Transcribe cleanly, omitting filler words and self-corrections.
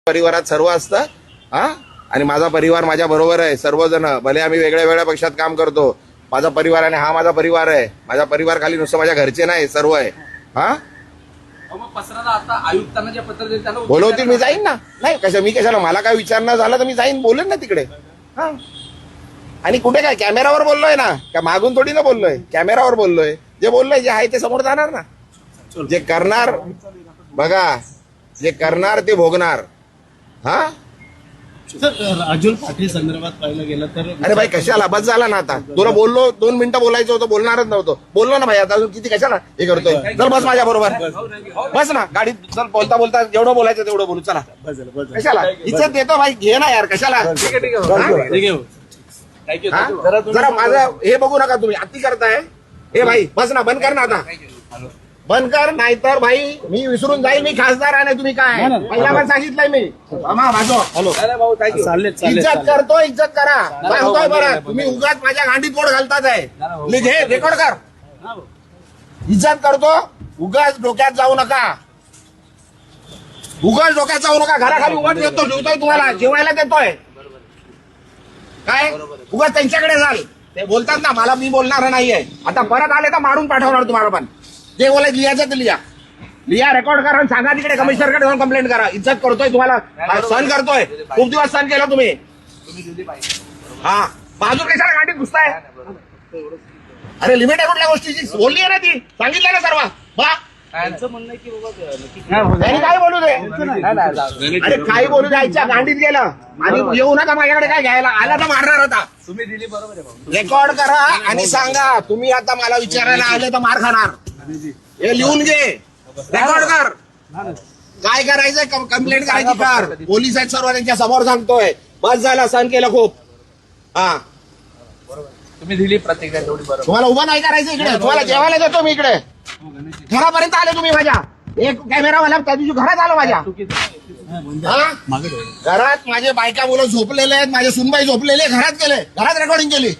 परिवारात सर्व असतं हा. आणि माझा परिवार माझ्या बरोबर आहे. सर्वजण भले आम्ही वेगळ्या वेगळ्या पक्षात काम करतो, माझा परिवार आणि हा माझा परिवार आहे. माझा परिवार खाली नुसतं माझ्या घरचे नाही, सर्व आहे हा. आता आयुक्तांना जे पत्र दिलं त्यांना बोलवतील मी जाईन ना. नाही मी कशाला, मला काय विचारणं झालं तर मी जाईन, बोलेन ना तिकडे हा. आणि कुठे काय कॅमेरावर बोललोय ना, का मागून थोडी ना बोललोय, कॅमेरावर बोललोय. जे बोललोय जे आहे ते समोर जाणार ना. जे करणार बघा, जे करणार ते भोगणार हा. सर, राजुल पाटील संदर्भात पाहिलं गेलं तर अरे भाई कशाला, बस झाला ना आता. तुला बोललो 2 मिनिटं बोलायचं होतं, बोलणारच नव्हतं. बोललो ना भाई, आता अजून किती कशाला हे करतोय. चल बस माझ्या बरोबर, बस ना गाडीत. चल बोलता बोलता जेवढं बोलायचं तेवढं बोलू. चला कशाला इज्जत देतो भाई, घे ना यार, कशाला. हा? जरा माझं हे बघू नका तुम्ही, अति करताय. हे भाई बस ना, बंद कर ना आता, बंद कर. नाहीतर भाई मी विसरून जाईल, मी खासदार आहे. तुम्ही काय पहिला पण सांगितलंय मी. इज्जत करतो, इज्जत करा. सांगतोय बरं, तुम्ही उगाच माझ्या गांडीत बोट घालतात आहे. घे रेकॉर्ड कर. इज्जत करतो, उगाच डोक्यात जाऊ नका, उगाच डोक्यात जाऊ नका. घराखाली उगाच येतो, जेवतोय, तुम्हाला जेवायला देतोय काय. उगाच त्यांच्याकडे जाल, ते बोलतात ना मला, मी बोलणार नाहीये. आता परत आले तर मारून पाठवणार तुम्हाला. पण जे बोलायचं लिहायचं तर लिहा, रेकॉर्ड करा, सांगा तिकडे कमिशनरकडे जाऊन कंप्लेंट करा. इज्जत करतोय, तुम्हाला सहन करतोय, खूप दिवस सहन केलं तुम्ही. हा बाजू कशाला गांडीत घुसताय. अरे लिमिट आहे कुठल्या गोष्टीची, बोलली आहे ना ती, सांगितलंय ना सर्व. त्यांचं म्हणणं आहे की बाबा त्यांनी काय बोलू दे, अरे काही बोलू द्यायच्या, गांडीत गेलं. आणि येऊ नका माझ्याकडे काय घ्यायला, आला तर मारणार होता. तुम्ही दिली बरोबर आहे. रेकॉर्ड करा आणि सांगा, तुम्ही आता मला विचारायला आले तर मार खाणार. हे लिहून घे, रेकॉर्ड कर. काय करायचंय, कंप्लेंट करायची कर. पोलीस आहेत सर्व, त्यांच्या समोर सांगतोय. बस झाला, सहन केलं खूप. हा तुम्ही दिली प्रतिक्रिया तेवढी बरोबर. तुम्हाला उभं नाही करायचं इकडे, तुम्हाला जेवायला देतो मी इकडे. घरापर्यंत आले तुम्ही माझ्या, एक कॅमेरावाला त्या दिवशी घरात आलो माझ्या. घरात माझे बायका मुलं झोपलेले आहेत, माझे सुनबाई झोपलेले, घरात गेले, घरात रेकॉर्डिंग केली.